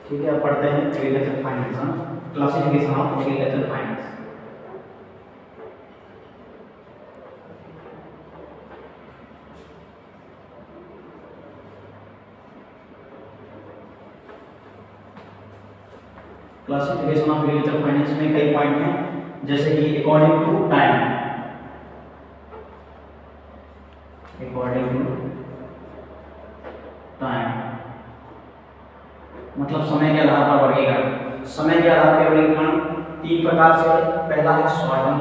ठीक है, अब पढ़ते हैं agriculture finance, classification of agriculture finance. Classification of agriculture finance में कई पॉइंट हैं, जैसे कि according to time, according to time मतलब समय के आधार पर वर्गीकरण। समय के आधार पर वर्गीकरण तीन प्रकार से है। पहला है शॉर्ट टर्म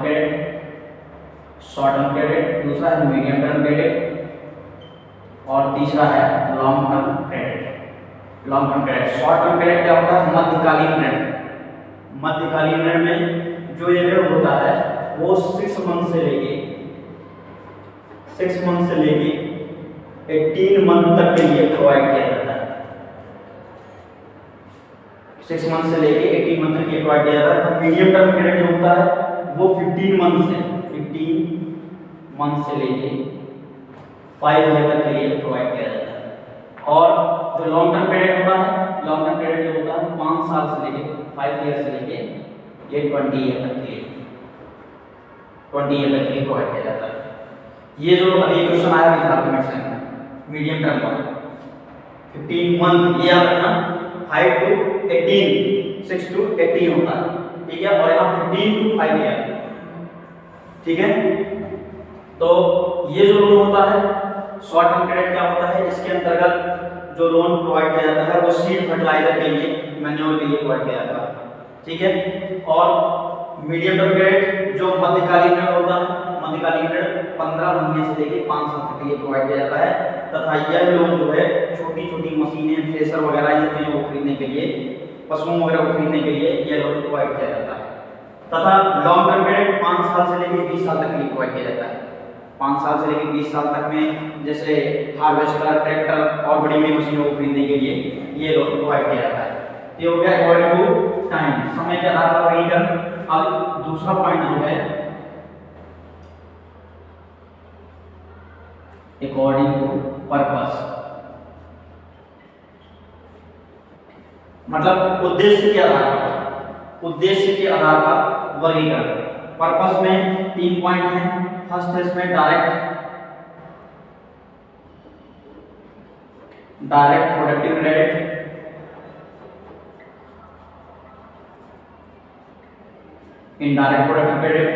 क्रेडिट, दूसरा है मीडियम टर्म क्रेडिट और तीसरा है long term credit. Short term credit क्या होता है? मध्यकालीन ऋण। मध्यकालीन ऋण में जो ये ऋण होता है वो 6 मंथ से लेके 18 मंथ तक के लिए प्रोवाइड किया जाता है। 6 मंथ से लेके 18 मंथ तक के लिए प्रोवाइड किया जाता है। मीडियम टर्म क्रेडिट जो होता है वो 15 मंथ से लेके 5 ईयर तक के लिए प्रोवाइड किया जाता है। और जो लॉन्ग टर्म क्रेडिट होता है, लॉन्ग टर्म क्रेडिट जो होता है 5 साल से लेके 5 ईयर से लेके ये 20 ईयर तक के लिए प्रोवाइड किया जाता है। ये जो अभी क्वेश्चन आया भी था आपके मैथ्स में, मीडियम टर्म का 15 मंथ, ये याद रखना 5 to 18, 6 to 18 होता है, ठीक है, और यहाँ 15 to 5 ईयर, ठीक है। तो ये जो लोन होता है शॉर्ट टर्म क्रेडिट क्या होता है, इसके अंतर्गत जो लोन प्रोवाइड किया जाता है वो सीड फर्टिलाइजर के लिए, मैन्योर के लिए प्रोवाइड किया जाता है, ठीक है। और मीडियम टर्म क्रेडिट जो मध्यकालीन ऋण होता है, मध्यकालीन ऋण 15 महीने से लेकर 5 साल तक के लिए प्रोवाइड किया जाता है, तथा यह लोन जो है छोटी छोटी मशीनें, थ्रेसर वगैरह इन चीज़ों को खरीदने के लिए, पशुओं वगैरह को खरीदने के लिए यह लोन प्रोवाइड किया जाता है। तथा लॉन्ग टर्म क्रेडिट 5 साल से लेकर 20 साल तक के लिए प्रोवाइड किया जाता है। 5 साल से लेकर 20 साल तक में जैसे हार्वेस्टर, ट्रैक्टर और बड़ी बड़ी मशीनों को खरीदने के लिए ये लोन प्रोवाइड किया जाता है। ये हो गया अकॉर्डिंग टू टाइम, समय के आधार पर वर्गीकरण। अब दूसरा पॉइंट जो है अकॉर्डिंग टू पर्पस, मतलब उद्देश्य के आधार पर वर्गीकरण। पर्पस में 3 पॉइंट हैं। फर्स्ट है इसमें direct productive credit, indirect productive credit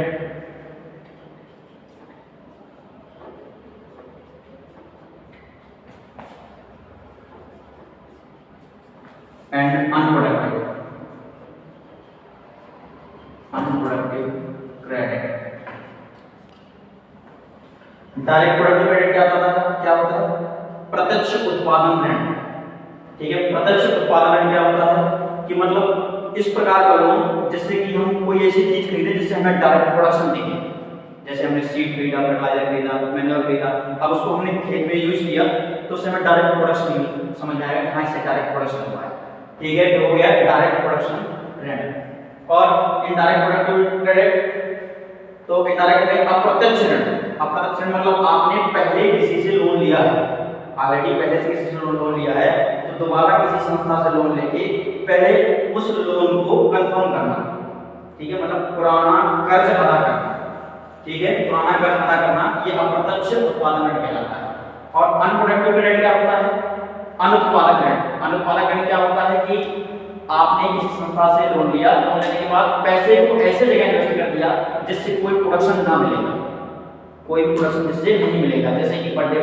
and unproductive credit. Direct productive credit क्या होता है? प्रत्यक्ष उत्पादन ऋण, ठीक है। प्रत्यक्ष उत्पादन ऋण क्या होता है कि मतलब इस प्रकार का लोन जिससे कि हम कोई ऐसी चीज खरीदे जिससे हमें डायरेक्ट प्रोडक्शन दिखे, जैसे हमने सीड खरीदा, फर्टिलाइजर खरीदा, मैन्योर खरीदा, अब उसको हमने खेत में यूज किया तो उससे हमें डायरेक्ट प्रोडक्शन समझ में आएगा कि हाँ इससे डायरेक्ट प्रोडक्शन हुआ है, ठीक है। तो हो गया डायरेक्ट प्रोडक्शन ऋण। और इनडायरेक्ट प्रोडक्टिव क्रेडिट, तो इनडायरेक्ट में अप्रत्यक्ष ऋण। अप्रत्यक्ष ऋण मतलब आपने पहले किसी से लोन लिया है, ऑलरेडी पहले से किसी से लोन लिया है, तो दोबारा किसी संस्था से लोन लेके पहले उस लोन को कंफर्म करना, ठीक है, मतलब पुराना कर्ज अदा करना, ठीक है, पुराना कर्ज अदा करना, ये अप्रत्यक्ष उत्पादन ऋण कहलाता है। और अनप्रोडक्टिव क्रेडिट क्या होता है? अनुत्पादक ऋण। अनुत्पादक ऋण क्या होता है कि आपने किसी संस्था से लोन लिया, लोन लेने के बाद पैसे को ऐसे जगह इन्वेस्ट कर दिया जिससे कोई प्रोडक्शन ना मिलेगा, कोई भी प्रोडक्शन जिससे नहीं मिलेगा, जैसे कि बर्थडे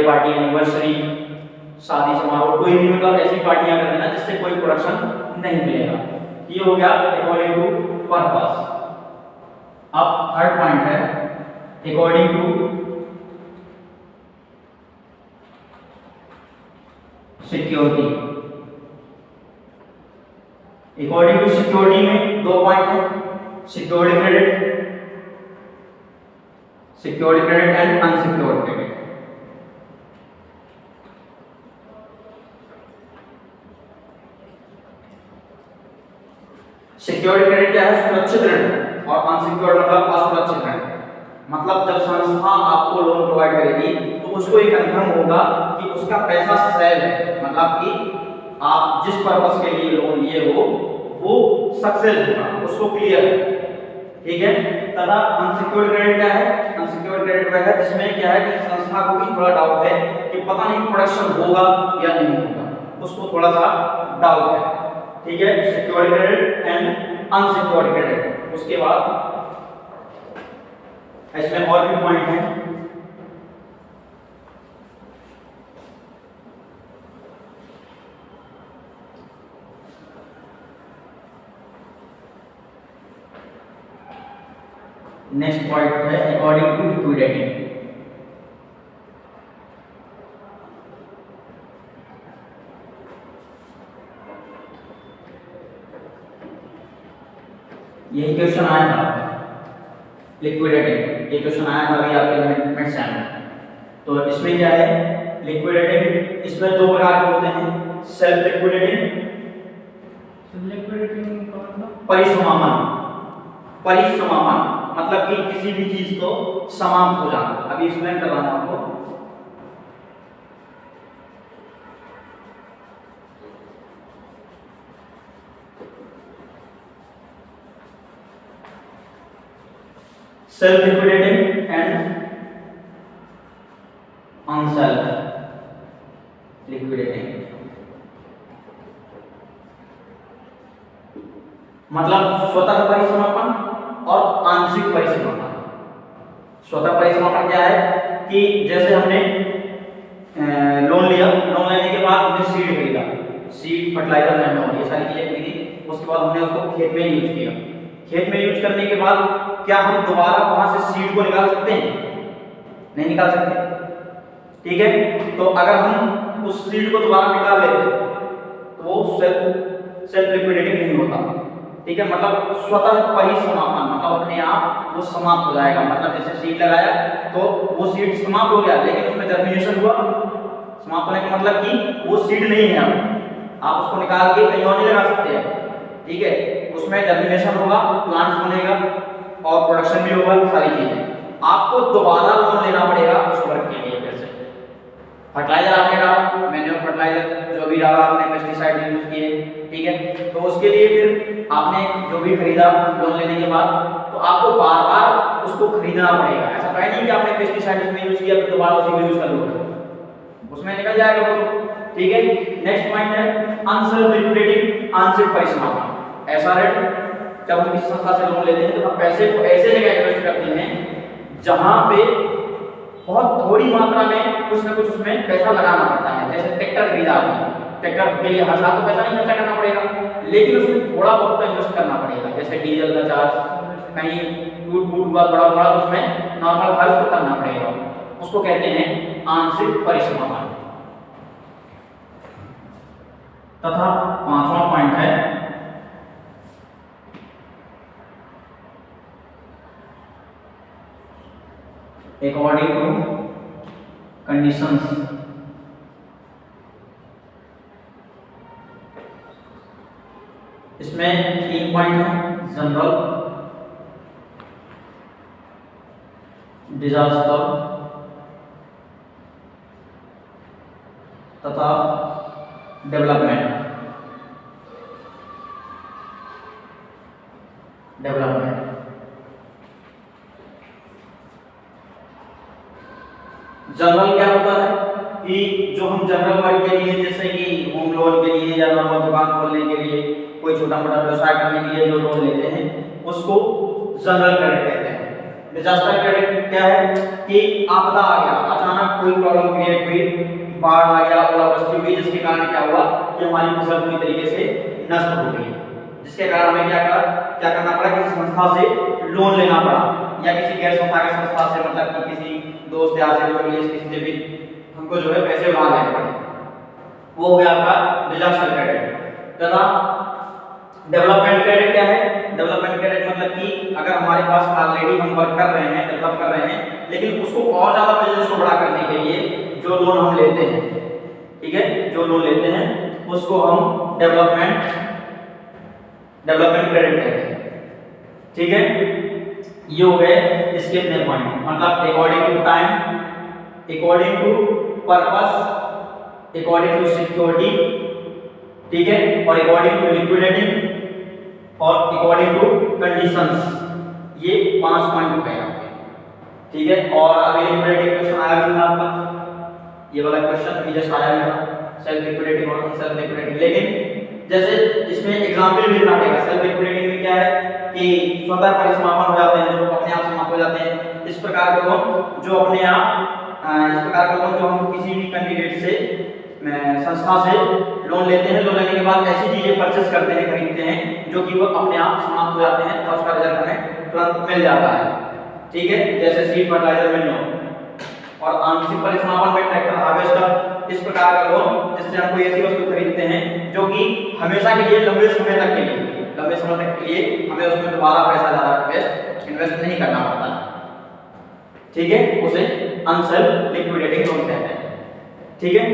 पार्टी, एनिवर्सरी, शादी समारोह, कोई भी मतलब ऐसी पार्टियां कर देना जिससे कोई प्रोडक्शन नहीं मिलेगा। ये हो गया अकॉर्डिंग टू पर्पस। अब थर्ड पॉइंट है according to security. According to security में 2 पॉइंट है, security credit and unsecured credit. Security credit क्या है? सुरक्षित ऋण, और अनसिक्योर्ड मतलब असुरक्षित ऋण। मतलब जब संस्था आपको लोन प्रोवाइड करेगी तो उसको ये कंफर्म होगा कि उसका पैसा सेल है, मतलब कि आप जिस पर्पस के लिए लोन लिए हो वो सक्सेस होगा, उसको क्लियर है, ठीक है। तथा अनसिक्योर्ड क्रेडिट क्या है? अनसिक्योर्ड क्रेडिट वह है जिसमें क्या है कि संस्था को भी थोड़ा डाउट है कि पता नहीं प्रोडक्शन होगा या नहीं होगा, उसको थोड़ा सा डाउट है, ठीक है। Secured credit and unsecured credit. उसके बाद इसमें और भी पॉइंट है। नेक्स्ट पॉइंट है अकॉर्डिंग टू लिक्विडिटी। यही क्वेश्चन आया था लिक्विडिटी, ये क्वेश्चन आया था अभी आपके मिड सेम में। तो इसमें क्या है लिक्विडिटी, इसमें दो प्रकार के होते हैं, सेल्फ लिक्विडिटी, परिसमापन। परिसमापन मतलब कि किसी भी चीज को समाप्त हो जाना। अभी एक्सप्लेन कर रहा हूं आपको। सेल्फ लिक्विडेटिंग एंड अनसेल्फ लिक्विडेटिंग, मतलब स्वतः परिसमापन और आंशिक परिसमापन। स्वतः परिसमापन क्या है कि जैसे हमने लोन लिया, लोन लेने के बाद हमने सीड खरीदा, सीड फर्टिलाइजर नैनो ये सारी चीजें खरीदी, उसके बाद हमने उसको खेत में यूज किया। खेत में यूज करने के बाद क्या हम दोबारा वहां से सीड को निकाल सकते हैं? नहीं निकाल सकते, ठीक है। तो अगर हम उस सीड को दोबारा निकाल लेते तो वो सेल्फ लिक्विडेटिंग नहीं होता, ठीक है। मतलब स्वतः परिसमापन मतलब अपने आप वो समाप्त हो जाएगा। मतलब जैसे सीड लगाया तो वो सीड समाप्त हो गया, लेकिन उसमें जर्मिनेशन हुआ। समाप्त होने का मतलब कि वो सीड नहीं है, अब आप उसको निकाल के कहीं और नहीं लगा सकते हैं, ठीक है। उसमें जर्मिनेशन होगा, प्लांट्स बनेगा और प्रोडक्शन भी होगा, सारी चीजें। आपको दोबारा लोन लेना पड़ेगा उस वर्क के लिए। जैसे फर्टिलाइजर आपने डाला, मैन्योर फर्टिलाइजर जो भी डाला आपने, पेस्टिसाइड यूज किए, ठीक है। तो उसके लिए फिर आपने जो भी खरीदा लोन लेने के बाद, तो आपको बार बार उसको खरीदना पड़ेगा। ऐसा कहीं नहीं कि आपने पेस्टिसाइड उसमें यूज किया फिर दोबारा उसी को यूज कर लो, उसमें निकल जाएगा वो, ठीक है। नेक्स्ट पॉइंट है अनसेल्फ लिक्विडेटिंग, आंशिक परिसमापन। ऐसा रेट जब हम किसी संस्था से लोन लेते हैं तो हम पैसे को ऐसे जगह इन्वेस्ट करते हैं जहां पे बहुत थोड़ी मात्रा में कुछ ना कुछ उसमें पैसा लगाना पड़ता है। जैसे ट्रैक्टर खरीदा आपने, ट्रैक्टर के लिए हर साल तो पैसा नहीं खर्चा करना पड़ेगा, लेकिन उसमें थोड़ा बहुत तो इन्वेस्ट करना पड़ेगा। जैसे डीजल का चार्ज, कहीं टूट फूट हुआ थोड़ा थोड़ा तो उसमें नॉर्मल खर्च तो करना पड़ेगा, उसको कहते हैं आंशिक परिसमापन। तथा पांचवा पॉइंट है अकॉर्डिंग टू कंडीशंस। इसमें 3 पॉइंट है, जनरल, डिजास्टर तथा डेवलपमेंट। जनरल क्या होता है कि जो हम जनरल वर्क के लिए, जैसे कि होम लोन के लिए या नॉर्मल दुकान खोलने के लिए, कोई छोटा मोटा व्यवसाय करने के लिए जो लोन लेते हैं उसको जनरल क्रेडिट कहते हैं। डिजास्टर क्रेडिट क्या है कि आपदा आ गया, अचानक कोई प्रॉब्लम क्रिएट हुई, बाढ़ आ गया, ओलावृष्टि हुई, जिसके कारण क्या हुआ कि हमारी फसल पूरी तरीके से नष्ट हो गई, जिसके कारण हमें क्या करना पड़ा, किसी संस्था से लोन लेना पड़ा या किसी गैर संस्था के संस्था से, मतलब कि किसी दोस्त यार से किसी से भी हमको जो है पैसे उधार लेने पड़े। वो हो गया आपका डिजास्टर क्रेडिट। तथा डेवलपमेंट क्रेडिट क्या है? डेवलपमेंट क्रेडिट मतलब कि अगर हमारे पास ऑलरेडी हम वर्क कर रहे हैं, डेवलप कर रहे हैं, लेकिन उसको और ज्यादा बिजनेस को बड़ा करने के लिए जो लोन हम लेते हैं, ठीक है, जो लोन लेते हैं उसको हम डेवलपमेंट क्रेडिट कहते हैं, ठीक है। ये हो गए इसके अपने पॉइंट, मतलब according to time, according to purpose, according to security ठीक है, और अकॉर्डिंग टू लिक्विडेटिंग और अकॉर्डिंग टू कंडीशंस, ये 5 पॉइंट हो गए आपके, ठीक है। और अभी लिक्विडेटिंग क्वेश्चन आया भी था आपका, ये वाला क्वेश्चन अभी जस्ट आया भी था, सेल्फ लिक्विडेटिंग और सेल्फ लिक्विडेटिंग। लेकिन जैसे इसमें एग्जांपल भी देना पड़ेगा। सेल्फ लिक्विडेटिंग में क्या है कि स्वतः परिसमापन हो जाते हैं, जो अपने आप समाप्त हो जाते हैं। इस प्रकार के लोन जो अपने आप इस प्रकार के लोन जो हम किसी भी कैंडिडेट से संस्था से लोन लेते हैं, लोन लेने के बाद ऐसी चीजें परचेस करते हैं, खरीदते हैं जो कि वो अपने आप समाप्त हो जाते हैं और उसका रिजल्ट हमें तुरंत मिल जाता है, ठीक है। जैसे सीड फर्टिलाइजर में लोन, और आंशिक परिसमापन में ट्रैक्टर हार्वेस्टर, इस प्रकार का लोन जिससे हम कोई ऐसी वस्तु खरीदते हैं जो कि हमेशा के लिए लंबे समय तक के लिए हमें उसमें दोबारा पैसा ज्यादा इन्वेस्ट नहीं करना पड़ता है, ठीक है। उसे अनसेल्फ लिक्विडेटिंग लोन कहते हैं, ठीक है।